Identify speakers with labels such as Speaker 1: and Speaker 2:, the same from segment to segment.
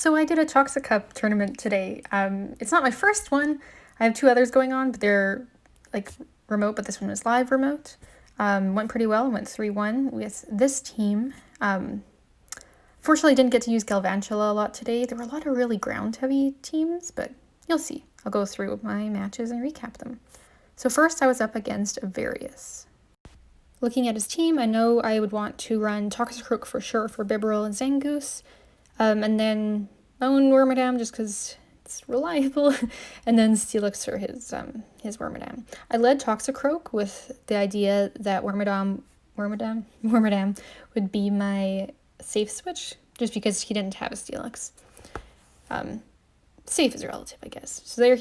Speaker 1: So I did a Toxic Cup tournament today. It's not my first one. I have two others going on, but they're like remote, but this one was live remote. Went pretty well. Went 3-1 with this team. Fortunately, I didn't get to use Galvantula a lot today. There were a lot of really ground-heavy teams, but you'll see. I'll go through my matches and recap them. So first, I was up against Various. Looking at his team, I know I would want to run Toxicroak for sure for Bibarel and Zangoose. And then my own Wormadam just because it's reliable, and then Steelix for his Wormadam. I led Toxicroak with the idea that Wormadam would be my safe switch, just because he didn't have a Steelix. Safe is relative, I guess. So there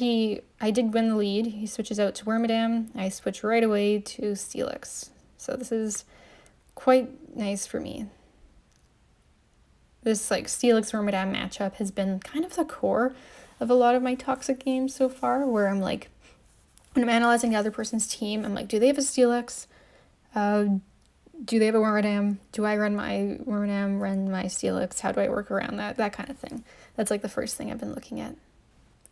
Speaker 1: I did win the lead. He switches out to Wormadam. I switch right away to Steelix. So this is quite nice for me. This Steelix Wormadam matchup has been kind of the core of a lot of my Toxic games so far, where I'm when I'm analyzing the other person's team, I'm do they have a Steelix? Do they have a Wormadam? Do I run my Wormadam, run my Steelix? How do I work around that? That kind of thing. That's the first thing I've been looking at.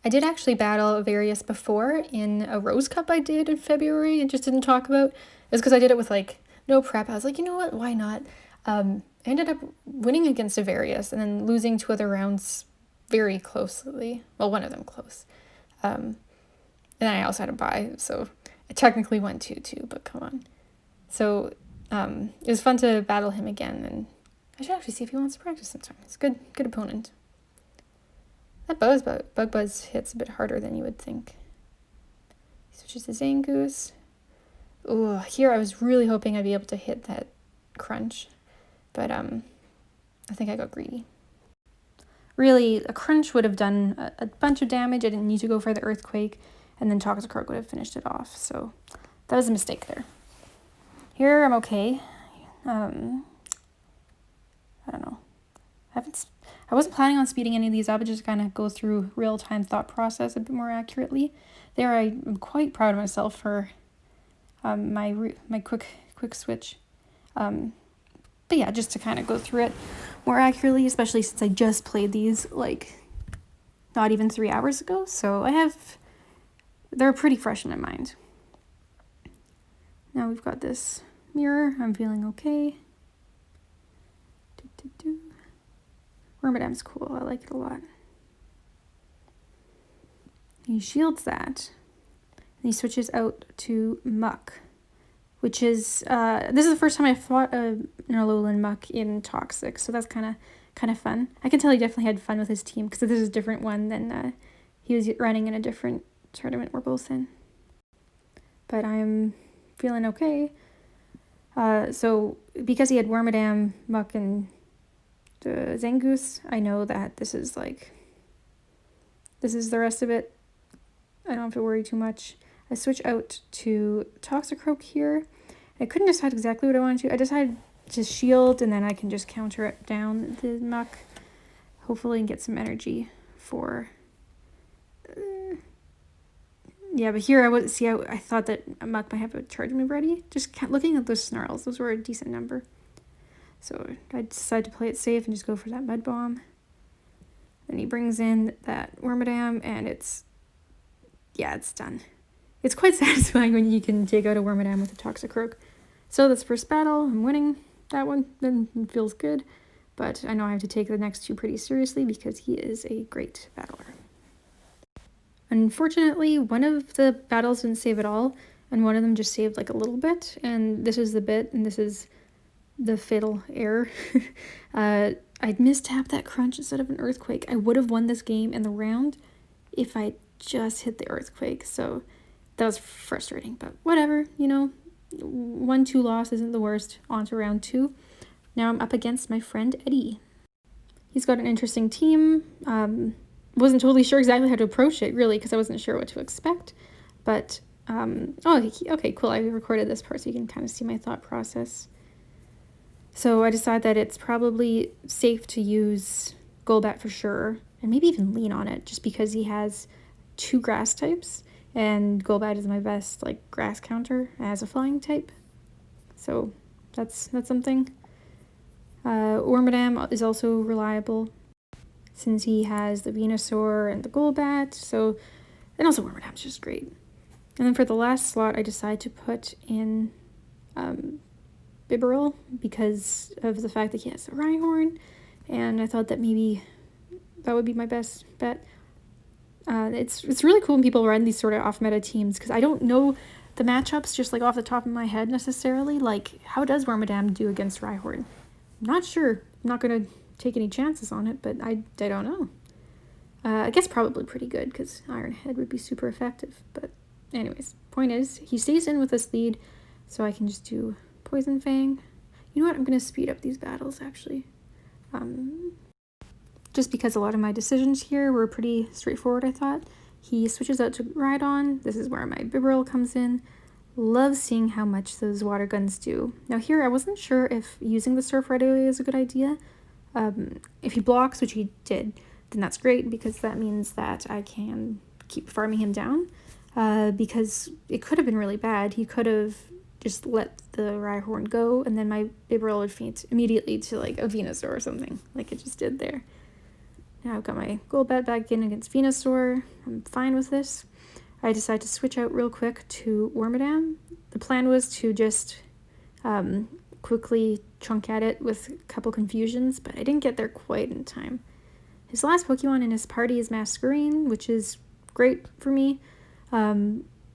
Speaker 1: I did actually battle Various before in a Rose Cup I did in February and just didn't talk about. It was because I did it with no prep. I was you know what, why not? I ended up winning against a Various and then losing two other rounds very closely. Well, one of them close. And then I also had a bye, so I technically won 2-2, but come on. So it was fun to battle him again, and I should actually see if he wants to practice sometime. He's a good opponent. That Bug Buzz hits a bit harder than you would think. He switches to Zangoose. Ooh, here I was really hoping I'd be able to hit that Crunch, but I think I got greedy. Really, a Crunch would have done a bunch of damage. I didn't need to go for the Earthquake, and then Toxicroak would have finished it off, so that was a mistake there. Here I'm okay. I don't know. I wasn't planning on speeding any of these up. I just kind of go through real-time thought process a bit more accurately. There, I'm quite proud of myself for my quick switch. But yeah, just to kind of go through it more accurately, especially since I just played these not even 3 hours ago. So they're pretty fresh in my mind. Now we've got this mirror. I'm feeling okay. Wormadam's cool. I like it a lot. He shields that. And he switches out to Muck, which is this is the first time I fought an Alolan Muck in Toxic, so that's kind of fun. I can tell he definitely had fun with his team because this is a different one than he was running in a different tournament we're both in. But I'm feeling okay. So because he had Wormadam, Muck, and the Zangoose, I know that this is the rest of it. I don't have to worry too much. I switch out to Toxicroak here. I couldn't decide exactly what I wanted to. I decided to shield, and then I can just counter it down the Muck, hopefully, and get some energy for... yeah, but here I thought that Muck might have a charge move ready. Just looking at those Snarls, those were a decent number. So I decided to play it safe and just go for that Mud Bomb. Then he brings in that Wormadam, and it's done. It's quite satisfying when you can take out a Wormadam with a Toxicroak. So this first battle, I'm winning that one, then it feels good. But I know I have to take the next two pretty seriously because he is a great battler. Unfortunately, one of the battles didn't save at all, and one of them just saved a little bit, and this is the bit, and this is the fatal error. I'd mistapped that Crunch instead of an Earthquake. I would have won this game in the round if I just hit the Earthquake, so that was frustrating, but whatever, 1-2 loss isn't the worst. On to round 2. Now I'm up against my friend Eddie. He's got an interesting team. Wasn't totally sure exactly how to approach it, really, because I wasn't sure what to expect, but okay, cool. I recorded this part so you can kind of see my thought process. So I decided that it's probably safe to use Golbat for sure, and maybe even lean on it, just because he has 2 grass types, and Golbat is my best grass counter as a flying type. So that's something. Wormadam is also reliable. since he has the Venusaur and the Golbat. So, and also Wormadam's just great. And then for the last slot, I decided to put in Bibarel because of the fact that he has the Rhyhorn, and I thought that maybe that would be my best bet. It's really cool when people run these sort of off-meta teams because I don't know the matchups just like off the top of my head necessarily. Like, how does Wormadam do against Rhyhorn? I'm not sure. I'm not going to take any chances on it, but I don't know. I guess probably pretty good because Iron Head would be super effective. But anyways, point is, he stays in with this lead, so I can just do Poison Fang. You know what? I'm going to speed up these battles, actually. Just because a lot of my decisions here were pretty straightforward, I thought. He switches out to Rhydon. This is where my Bibarel comes in. Love seeing how much those water guns do. Now here, I wasn't sure if using the Surf right away is a good idea. If he blocks, which he did, then that's great because that means that I can keep farming him down. Because it could have been really bad. He could have just let the Rhyhorn go, and then my Bibarel would faint immediately to like a Venusaur or something, like it just did there. Now I've got my Golbat back in against Venusaur. I'm fine with this. I decided to switch out real quick to Wormadam. The plan was to just quickly chunk at it with a couple confusions, but I didn't get there quite in time. His last Pokemon in his party is Masquerain, which is great for me,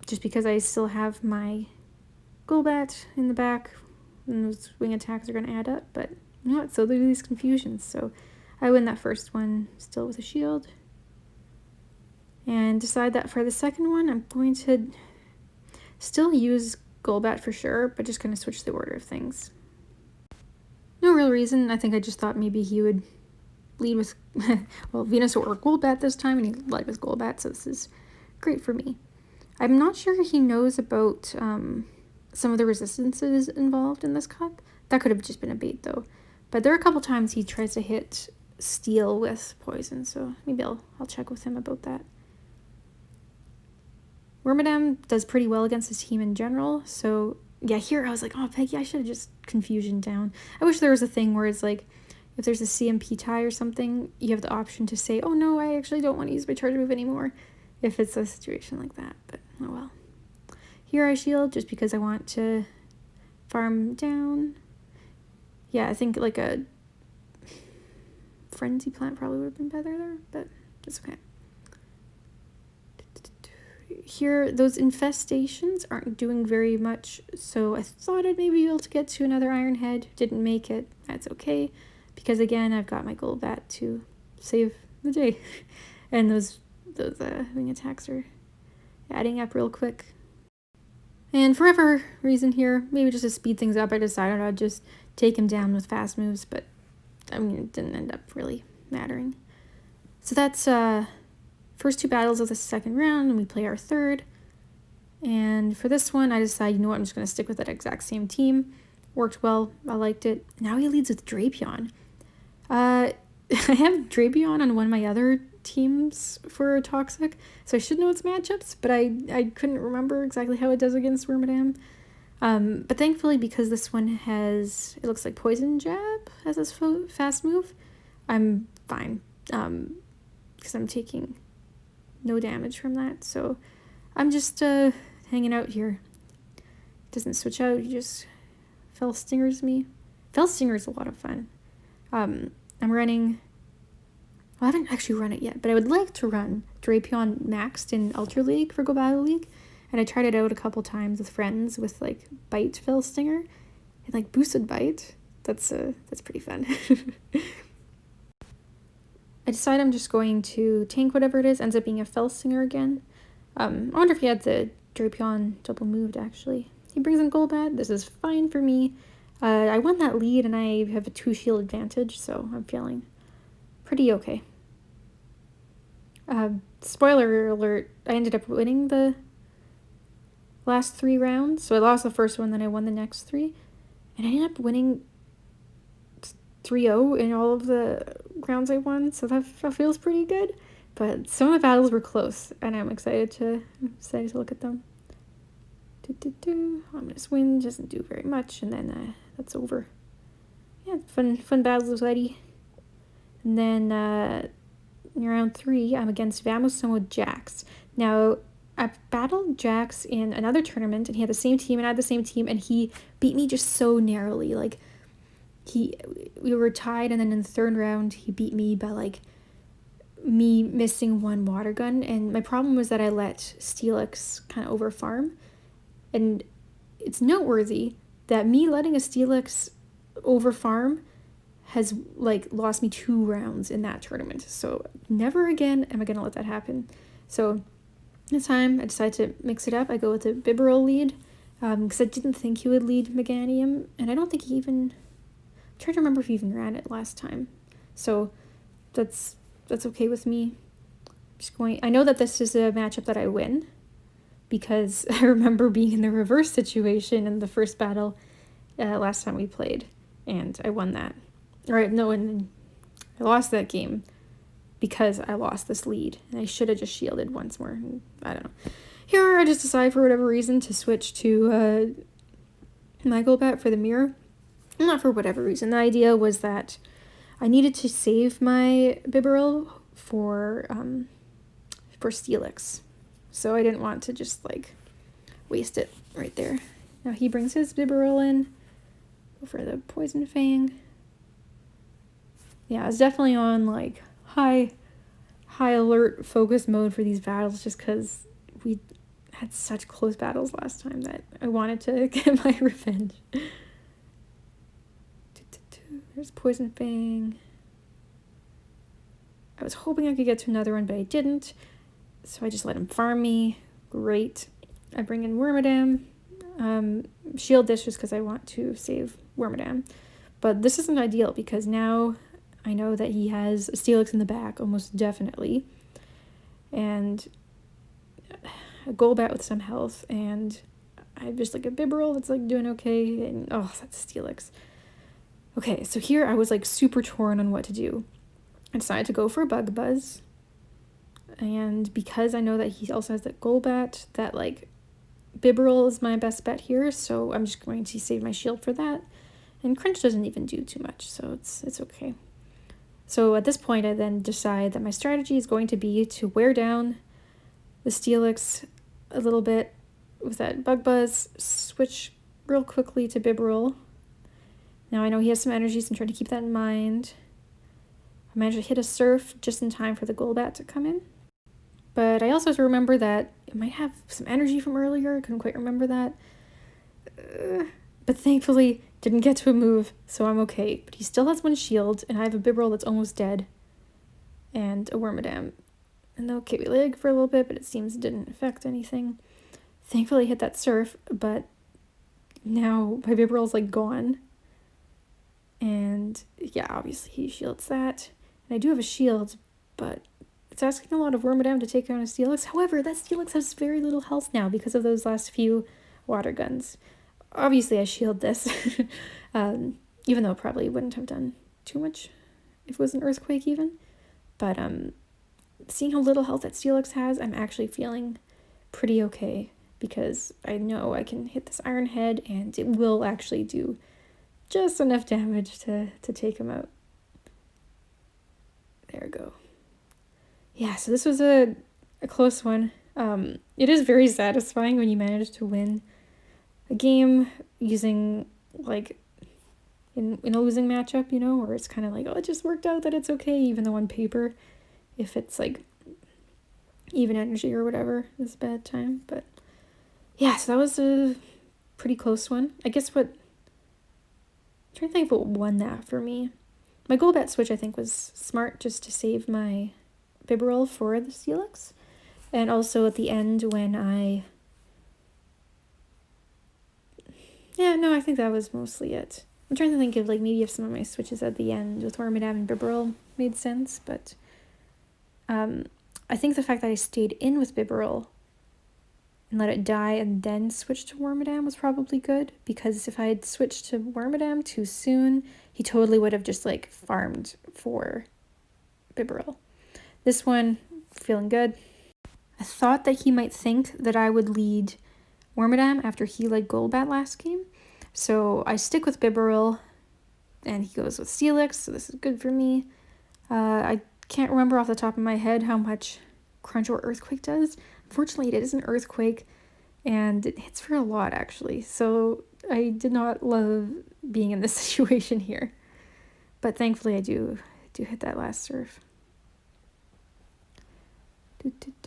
Speaker 1: just because I still have my Golbat in the back, and those wing attacks are going to add up, but you know what, so there are these confusions, so I win that first one still with a shield. And decide that for the second one, I'm going to still use Golbat for sure, but just kind of switch the order of things. No real reason. I think I just thought maybe he would lead with, well, Venusaur or Golbat this time, and he led with Golbat, so this is great for me. I'm not sure he knows about some of the resistances involved in this cup. That could have just been a bait, though. But there are a couple times he tries to hit Steel with poison, so maybe I'll check with him about that. Wormadam does pretty well against his team in general, so yeah, here I was like, oh, Peggy, I should have just confusion down. I wish there was a thing where it's like, if there's a CMP tie or something, you have the option to say, oh no, I actually don't want to use my charge move anymore, if it's a situation like that, but oh well. Here I shield just because I want to farm down. Yeah, I think like a Frenzy Plant probably would have been better there, but it's okay. Here, those infestations aren't doing very much, so I thought I'd maybe be able to get to another Iron Head. Didn't make it. That's okay, because again, I've got my Golbat to save the day. And those wing attacks are adding up real quick. And for whatever reason here, maybe just to speed things up, I decided I'd just take him down with fast moves, but I mean, it didn't end up really mattering. So that's first two battles of the second round, and we play our third. And for this one, I decided, you know what, I'm just going to stick with that exact same team. Worked well. I liked it. Now he leads with Drapion. I have Drapion on one of my other teams for Toxic, so I should know its matchups, but I couldn't remember exactly how it does against Wormadam. But thankfully, because this one has, it looks like Poison Jab as its fast move, I'm fine, because I'm taking no damage from that, so I'm just hanging out here. Doesn't switch out, he just Fell Stingers me. Fell Stinger is a lot of fun. I'm running, well, I haven't actually run it yet, but I would like to run Drapion maxed in Ultra League for Go Battle League, and I tried it out a couple times with friends with like Bite Fell Stinger and like boosted Bite. That's pretty fun. I decide I'm just going to tank whatever it is. Ends up being a Fell Stinger again. I wonder if he had the Drapion double moved, actually. He brings in Golbat. This is fine for me. I won that lead, and I have a 2-shield advantage, so I'm feeling pretty okay. Spoiler alert, I ended up winning the last 3 rounds. So I lost the first one, then I won the next 3. And I ended up winning 3-0 in all of the rounds I won, so that feels pretty good. But some of the battles were close, and I'm excited to look at them. Ominous Wind doesn't do very much, and then that's over. Yeah, fun battles with Eddie. And then in round 3, I'm against Vamosomo Jax. Now, I've battled Jax in another tournament, and he had the same team, and I had the same team, and he beat me just so narrowly. Like, we were tied, and then in the third round, he beat me by, like, me missing one water gun, and my problem was that I let Steelix kind of over farm, and it's noteworthy that me letting a Steelix over farm has like lost me 2 rounds in that tournament. So never again am I gonna let that happen. So this time I decided to mix it up. I go with the Bibarel lead because I didn't think he would lead Meganium, and I don't think he even, I'm trying to remember if he even ran it last time. So that's okay with me. I know that this is a matchup that I win because I remember being in the reverse situation in the first battle last time we played, and I won that. Alright, no, and I lost that game because I lost this lead, and I should have just shielded once more. I don't know. Here, I just decided for whatever reason to switch to my Golbat for the mirror. Not for whatever reason. The idea was that I needed to save my Bibarel for Steelix. So I didn't want to just, like, waste it right there. Now he brings his Bibarel in. Go for the Poison Fang. Yeah, I was definitely on, like, high alert focus mode for these battles just because we had such close battles last time that I wanted to get my revenge. There's Poison Fang. I was hoping I could get to another one, but I didn't. So I just let him farm me. Great. I bring in Wormadam. Shield this just because I want to save Wormadam. But this isn't ideal because now I know that he has a Steelix in the back, almost definitely. And a Golbat with some health. And I have just like a Bibarel that's like doing okay. And oh, that's Steelix. Okay, so here I was like super torn on what to do. I decided to go for a Bug Buzz. And because I know that he also has that Golbat, that like Bibarel is my best bet here, so I'm just going to save my shield for that. And Crunch doesn't even do too much, so it's okay. So at this point, I then decide that my strategy is going to be to wear down the Steelix a little bit with that Bug Buzz, switch real quickly to Bibarel. Now I know he has some energy, so I'm trying to keep that in mind. I managed to hit a Surf just in time for the Golbat to come in. But I also have to remember that it might have some energy from earlier. I couldn't quite remember that. But thankfully, didn't get to a move, so I'm okay. But he still has one shield, and I have a Bibarel that's almost dead. And a Wormadam. And okay, we lag for a little bit, but it seems it didn't affect anything. Thankfully, I hit that Surf, but now my Bibarel's like gone. And yeah, obviously he shields that. And I do have a shield, but it's asking a lot of Wormadam to take down a Steelix. However, that Steelix has very little health now because of those last few water guns. Obviously, I shield this, even though it probably wouldn't have done too much if it was an Earthquake even. But seeing how little health that Steelix has, I'm actually feeling pretty okay because I know I can hit this Iron Head and it will actually do just enough damage to take him out. There we go. Yeah, so this was a close one. It is very satisfying when you manage to win a game using, like, in a losing matchup, you know, where it's kind of like, oh, it just worked out that it's okay, even though on paper, if it's, like, even energy or whatever, it's a bad time. But, yeah, so that was a pretty close one. I guess I'm trying to think of what won that for me. My Golbat switch, I think, was smart just to save my Bibarel for the Steelix. And also at the end when I think that was mostly it. I'm trying to think of, like, maybe if some of my switches at the end with Wormadam and Bibarel made sense, but I think the fact that I stayed in with Bibarel and let it die and then switched to Wormadam was probably good, because if I had switched to Wormadam too soon, he totally would have just, like, farmed for Bibarel. This one, feeling good. I thought that he might think that I would lead Wormadam after he led Golbat last game. So I stick with Bibarel, and he goes with Steelix, so this is good for me. I can't remember off the top of my head how much Crunch or Earthquake does. Unfortunately, it is an Earthquake, and it hits for a lot, actually. So I did not love being in this situation here. But thankfully, I do hit that last surf.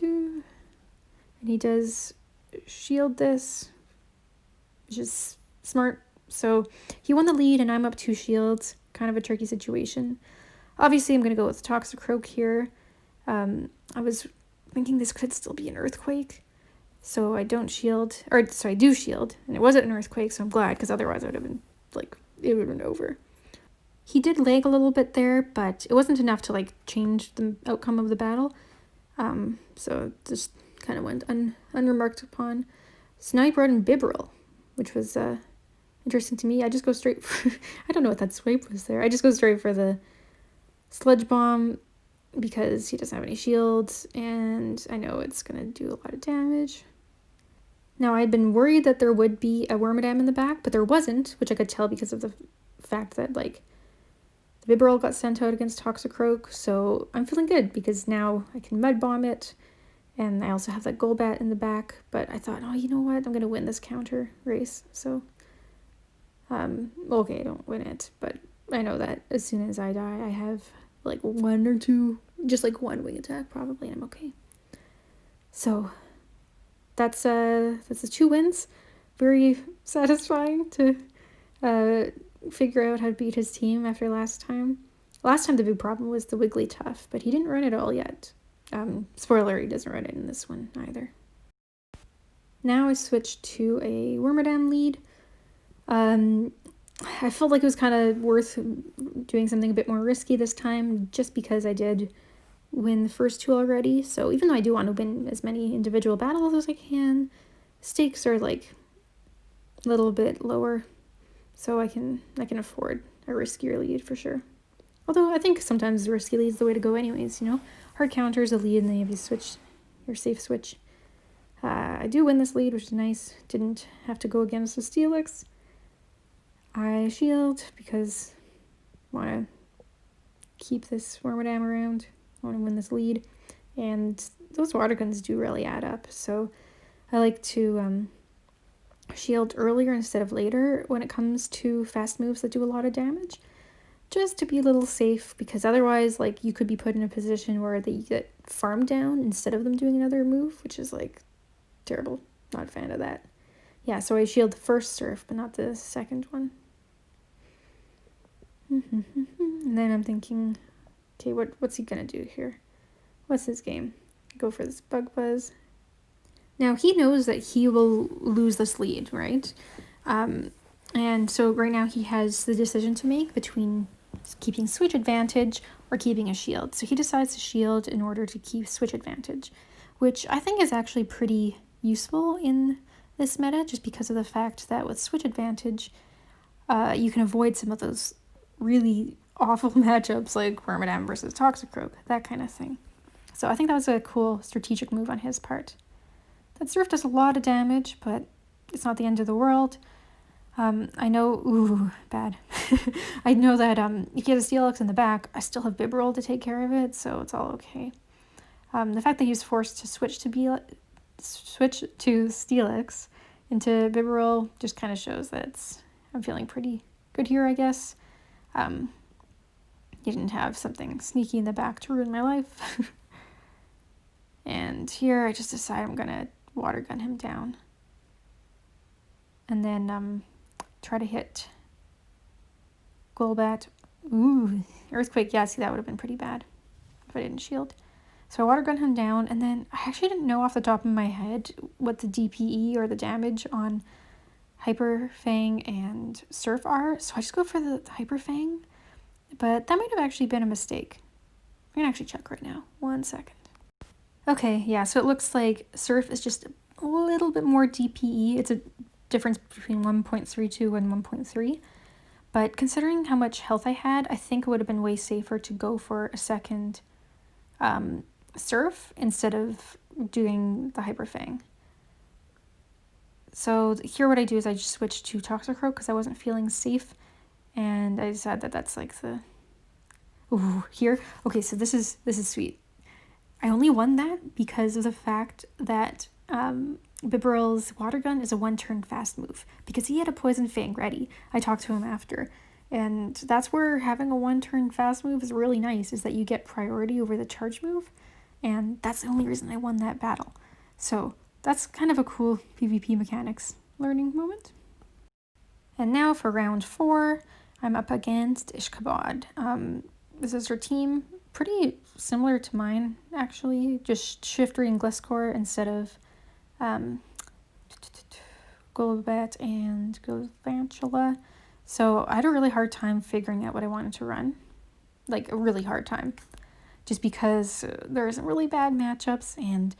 Speaker 1: And he does shield this, which is smart. So he won the lead, and I'm up 2 shields. Kind of a tricky situation. Obviously, I'm going to go with Toxicroak here. I was thinking this could still be an Earthquake, so I don't shield, or so I do shield, and it wasn't an Earthquake, so I'm glad, because otherwise I would have been, like, it would have been over. He did lag a little bit there, but it wasn't enough to, like, change the outcome of the battle, so it just kind of went unremarked upon. So now he brought in Bibarel, which was interesting to me. I just go straight for, I don't know what that swipe was there. I just go straight for the Sludge Bomb, because he doesn't have any shields, and I know it's going to do a lot of damage. Now, I had been worried that there would be a Wormadam in the back, but there wasn't, which I could tell because of the fact that, like, the Bibarel got sent out against Toxicroak, so I'm feeling good, because now I can Mud Bomb it, and I also have that Golbat in the back, but I thought, oh, you know what, I'm going to win this counter race, so, okay, I don't win it, but I know that as soon as I die, I have, like, 1 or 2, just, like, 1 wing attack, probably, and I'm okay. So, that's the 2 wins. Very satisfying to figure out how to beat his team after last time. Last time the big problem was the Wigglytuff, but he didn't run it all yet. Spoiler, he doesn't run it in this one either. Now I switched to a Wormadam lead. I felt like it was kind of worth doing something a bit more risky this time, just because I did win the first 2 already. So even though I do want to win as many individual battles as I can, stakes are like a little bit lower, so I can afford a riskier lead for sure. Although I think sometimes the risky lead is the way to go anyways, you know? Hard counters a lead and then you have switch, your safe switch. I do win this lead, which is nice. Didn't have to go against the Steelix. I shield because I want to keep this Wormadam around. I want to win this lead. And those water guns do really add up. So I like to shield earlier instead of later when it comes to fast moves that do a lot of damage. Just to be a little safe, because otherwise, like, you could be put in a position where they get farmed down instead of them doing another move, which is, like, terrible. Not a fan of that. Yeah, so I shield the first surf, but not the second one. And then I'm thinking, okay, what's he gonna do here? What's his game? Go for this Bug Buzz. Now, he knows that he will lose this lead, right? And so right now he has the decision to make between keeping switch advantage or keeping a shield. So he decides to shield in order to keep switch advantage, which I think is actually pretty useful in this meta, just because of the fact that with switch advantage, you can avoid some of those really awful matchups like Wormadam versus Toxicroak, that kind of thing. So I think that was a cool strategic move on his part. That surf does a lot of damage, but it's not the end of the world. I know, ooh, bad. I know that if he has a Steelix in the back, I still have Bibarel to take care of it, so it's all okay. The fact that he was forced to switch to Steelix into Bibarel just kind of shows that I'm feeling pretty good here, I guess. He didn't have something sneaky in the back to ruin my life. And here I just decide I'm gonna water gun him down. And then try to hit Golbat. Ooh, Earthquake. Yeah, see, that would have been pretty bad if I didn't shield. So I water gun him down, and then I actually didn't know off the top of my head what the DPE or the damage on Hyper Fang and Surf are, so I just go for the Hyper Fang, but that might have actually been a mistake. I'm gonna actually check right now. 1 second. Okay, yeah, so it looks like Surf is just a little bit more DPE. It's a difference between 1.32 and 1.3. But considering how much health I had, I think it would have been way safer to go for a second Surf instead of doing the Hyper Fang. So here what I do is I just switch to Toxicroak because I wasn't feeling safe. And I decided that that's like the Ooh, here. Okay, so this is sweet. I only won that because of the fact that Bibarel's water gun is a 1-turn fast move because he had a poison fang ready. I talked to him after. And that's where having a 1-turn fast move is really nice, is that you get priority over the charge move. And that's the only reason I won that battle. So that's kind of a cool PvP mechanics learning moment. And now for round 4, I'm up against Ishkabad. This is her team, pretty similar to mine, actually. Just Shiftry and Gliscor instead of Golbat and Galvantula. So I had a really hard time figuring out what I wanted to run. Like, a really hard time. Just because there isn't really bad matchups, and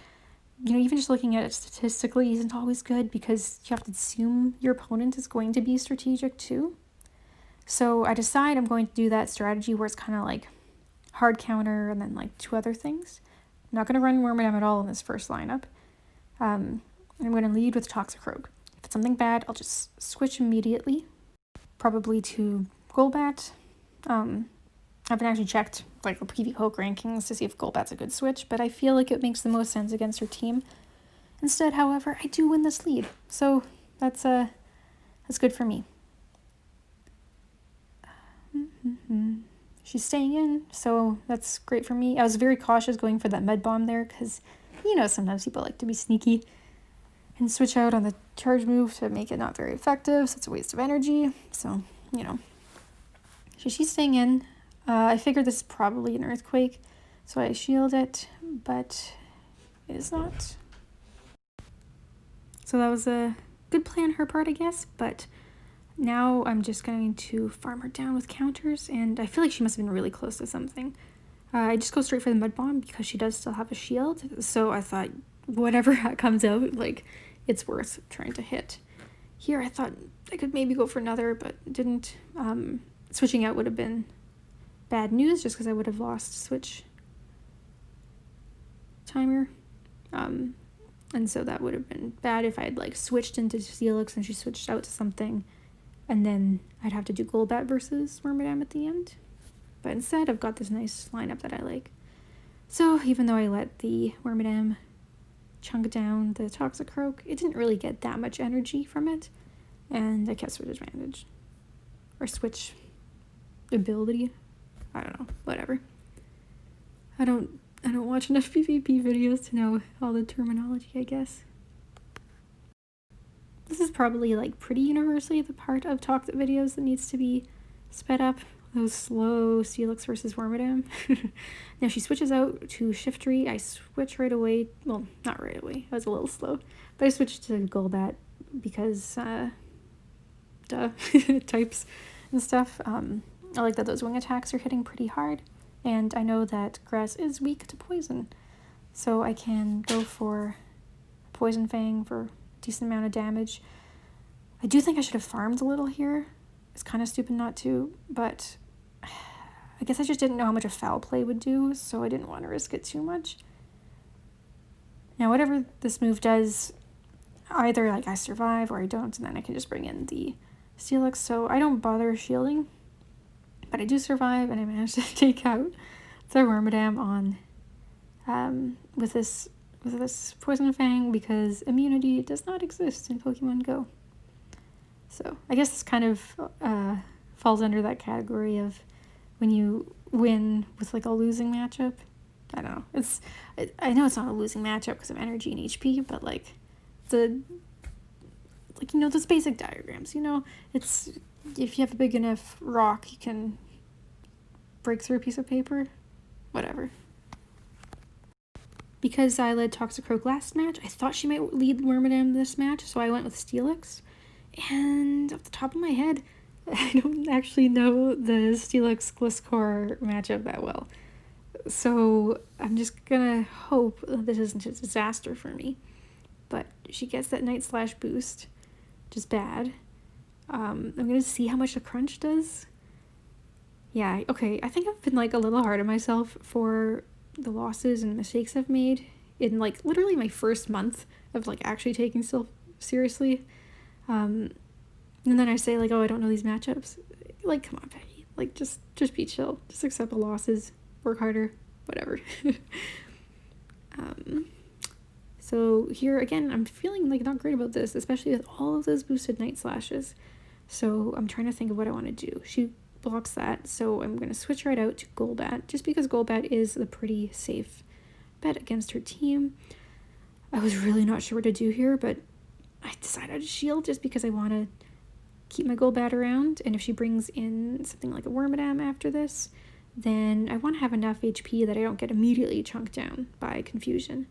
Speaker 1: even just looking at it statistically isn't always good because you have to assume your opponent is going to be strategic too. So I decide I'm going to do that strategy where it's kind of like hard counter and then like 2 other things. I'm not going to run Wormadam at all in this first lineup. I'm going to lead with Toxicroak. If it's something bad, I'll just switch immediately, probably to Golbat. I haven't actually checked like the PV Poke rankings to see if Golbat's a good switch, but I feel like it makes the most sense against her team. Instead, however, I do win this lead, so that's good for me. She's staying in, so that's great for me. I was very cautious going for that med bomb there because, sometimes people like to be sneaky and switch out on the charge move to make it not very effective, so it's a waste of energy. So, So she's staying in. I figured this is probably an earthquake, so I shield it, but it is not. So that was a good play on her part, I guess, but now I'm just going to farm her down with counters, and I feel like she must have been really close to something. I just go straight for the mud bomb because she does still have a shield, so I thought whatever comes out, like, it's worth trying to hit. Here I thought I could maybe go for another, but didn't. Switching out would have been bad news just because I would have lost switch timer. And so that would have been bad if I had like switched into Steelix and she switched out to something, and then I'd have to do Golbat versus Wormadam at the end. But instead, I've got this nice lineup that I like. So even though I let the Wormadam chunk down the Toxicroak, it didn't really get that much energy from it, and I kept switch advantage. Or switch ability. I don't know, whatever. I don't watch enough PvP videos to know all the terminology, I guess. This is probably like pretty universally the part of Toxic videos that needs to be sped up. Those slow Steelix versus Wormadam. Now she switches out to Shiftry. I switch right away. Well, not right away. I was a little slow. But I switched to Golbat because, duh, types and stuff. I like that those wing attacks are hitting pretty hard. And I know that grass is weak to poison. So I can go for Poison Fang for a decent amount of damage. I do think I should have farmed a little here. It's kind of stupid not to, but I guess I just didn't know how much a foul play would do, so I didn't want to risk it too much. Now, whatever this move does, either like I survive or I don't, and then I can just bring in the Steelix, so I don't bother shielding. But I do survive, and I managed to take out the Wormadam on with this Poison Fang because immunity does not exist in Pokemon Go. So I guess this kind of falls under that category of when you win with like a losing matchup. I don't know. I know it's not a losing matchup because of energy and HP, but like those basic diagrams. It's if you have a big enough rock, you can break through a piece of paper. Whatever. Because I led Toxicroak last match, I thought she might lead Wormadam this match, so I went with Steelix. And off the top of my head, I don't actually know the Steelix Gliscor matchup that well. So I'm just gonna hope this isn't a disaster for me. But she gets that Night Slash boost, which is bad. I'm gonna see how much the crunch does. Yeah, okay, I think I've been like a little hard on myself for the losses and mistakes I've made in like literally my first month of like actually taking stuff seriously. And then I say like, oh, I don't know these matchups. Like, come on, Peggy. Like, just be chill. Just accept the losses. Work harder. Whatever. So here, again, I'm feeling like not great about this, especially with all of those boosted Night Slashes. So I'm trying to think of what I want to do. She blocks that, so I'm going to switch right out to Golbat, just because Golbat is a pretty safe bet against her team. I was really not sure what to do here, but I decided to shield just because I want to keep my Golbat around, and if she brings in something like a Wormadam after this, then I want to have enough HP that I don't get immediately chunked down by Confusion.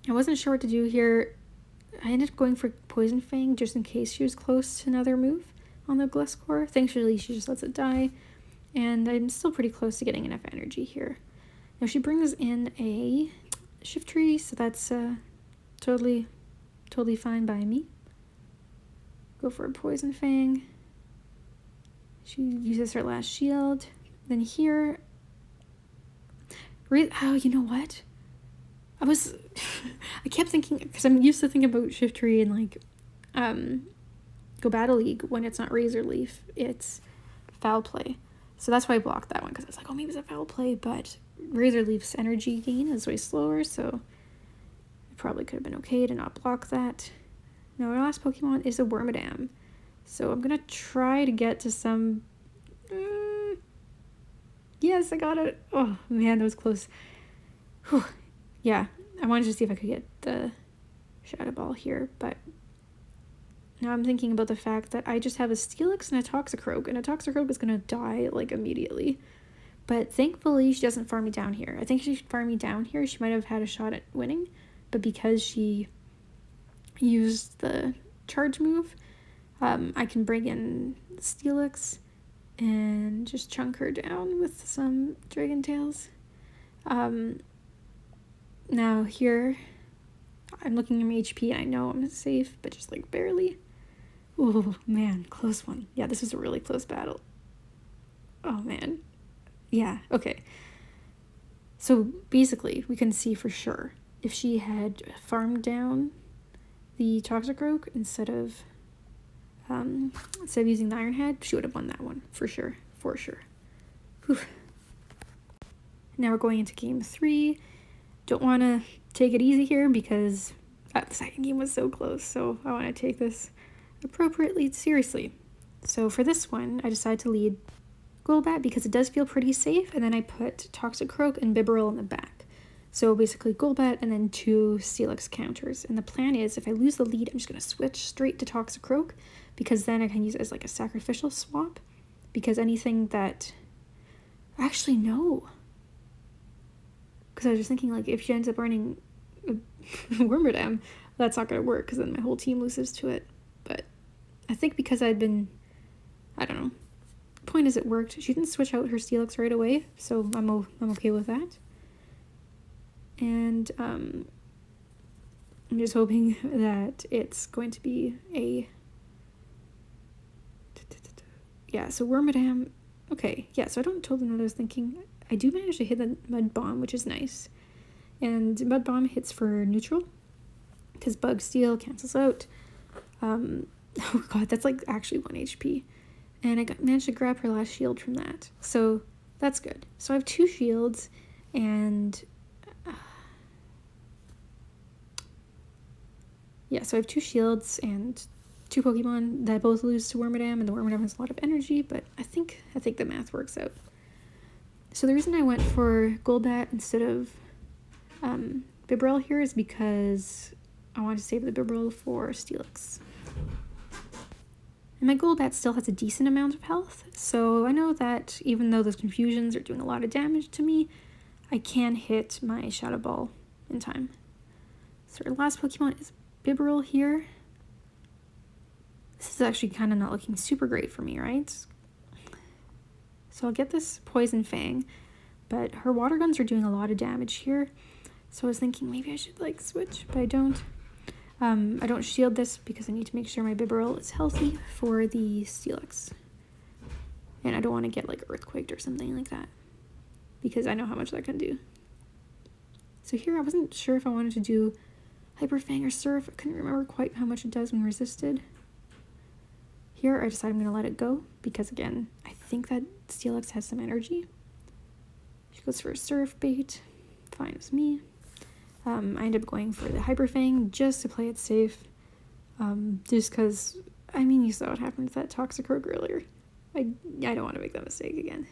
Speaker 1: I wasn't sure what to do here. I ended up going for Poison Fang just in case she was close to another move on the Gliscor. Thankfully, she just lets it die, and I'm still pretty close to getting enough energy here. Now she brings in a Shiftry, so that's totally fine by me. Go for a Poison Fang. She uses her last shield. Then here, oh, you know what? I kept thinking, because I'm used to thinking about Shiftry and like, Go Battle League when it's not Razor Leaf, it's Foul Play. So that's why I blocked that one, because I was like, oh, maybe it's a Foul Play, but Razor Leaf's energy gain is way slower, so it probably could have been okay to not block that. Now our last Pokemon is a Wormadam, so I'm gonna try to get to some. Yes, I got it. Oh man, that was close. Whew. Yeah, I wanted to see if I could get the Shadow Ball here, but now I'm thinking about the fact that I just have a Steelix and a Toxicroak, and a Toxicroak is gonna die like immediately. But thankfully, she doesn't farm me down here. I think if she farmed me down here, she might have had a shot at winning, but because she used the charge move, I can bring in Steelix and just chunk her down with some Dragon Tails. Now here, I'm looking at my HP and I know I'm safe, but just like barely. Oh man, close one. Yeah, this was a really close battle. Oh man. Yeah, okay. So basically, we can see for sure if she had farmed down the Toxicroak instead of using the Iron Head, she would have won that one for sure. Whew. Now we're going into game 3. Don't want to take it easy here because the second game was so close, so I want to take this appropriately seriously. So for this one, I decided to lead Golbat because it does feel pretty safe, and then I put Toxicroak and Bibarel in the back. So basically Golbat and then 2 Steelix counters. And the plan is if I lose the lead, I'm just going to switch straight to Toxicroak because then I can use it as like a sacrificial swap, because anything that... Actually, no. Because I was just thinking, like, if she ends up running Wormadam, that's not going to work because then my whole team loses to it. But I think because I'd been... I don't know. Point is, it worked. She didn't switch out her Steelix right away, so I'm okay with that. And I'm just hoping that it's going to be a... Yeah, so Wormadam... Okay, yeah, so I don't totally know what I was thinking. I do manage to hit the Mud Bomb, which is nice. And Mud Bomb hits for neutral, because Bug Steel cancels out. Oh god, that's like actually 1 HP. And I managed to grab her last shield from that. So that's good. So I have 2 shields, and... yeah, so I have 2 shields and 2 Pokemon that both lose to Wormadam, and the Wormadam has a lot of energy, but I think the math works out. So the reason I went for Golbat instead of Bibarel here is because I wanted to save the Bibarel for Steelix. And my Golbat still has a decent amount of health, so I know that even though those confusions are doing a lot of damage to me, I can hit my Shadow Ball in time. So our last Pokemon is Bibarel here. This is actually kind of not looking super great for me, right? So I'll get this Poison Fang, but her water guns are doing a lot of damage here. So I was thinking maybe I should like switch, but I don't. I don't shield this because I need to make sure my Bibarel is healthy for the Steelix. And I don't want to get like Earthquaked or something like that, because I know how much that can do. So here I wasn't sure if I wanted to do Hyper Fang or Surf. I couldn't remember quite how much it does when resisted. Here, I decided I'm going to let it go because, again, I think that Steelix has some energy. She goes for a Surf Bait. Fine with me. I end up going for the Hyper Fang just to play it safe. Just because, I mean, you saw what happened with that Toxicroak earlier. I don't want to make that mistake again.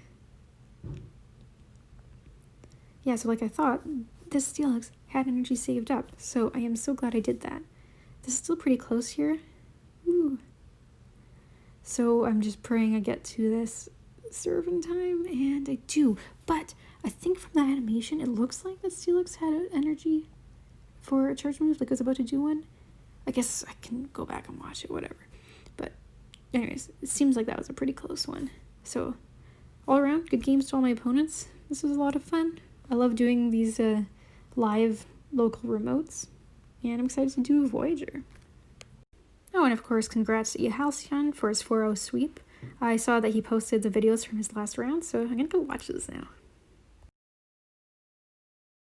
Speaker 1: Yeah, so like I thought, this Steelix had energy saved up, so I am so glad I did that. This is still pretty close here. Ooh. So I'm just praying I get to this serve in time, and I do. But I think from that animation, it looks like that Steelix had energy for a charge move, like it was about to do one. I guess I can go back and watch it, whatever. But anyways, it seems like that was a pretty close one. So all around, good games to all my opponents. This was a lot of fun. I love doing these live local remotes, and I'm excited to do Voyager. Oh, and of course, congrats to Halcyon for his 4-0 sweep. I saw that he posted the videos from his last round, so I'm gonna go watch this now.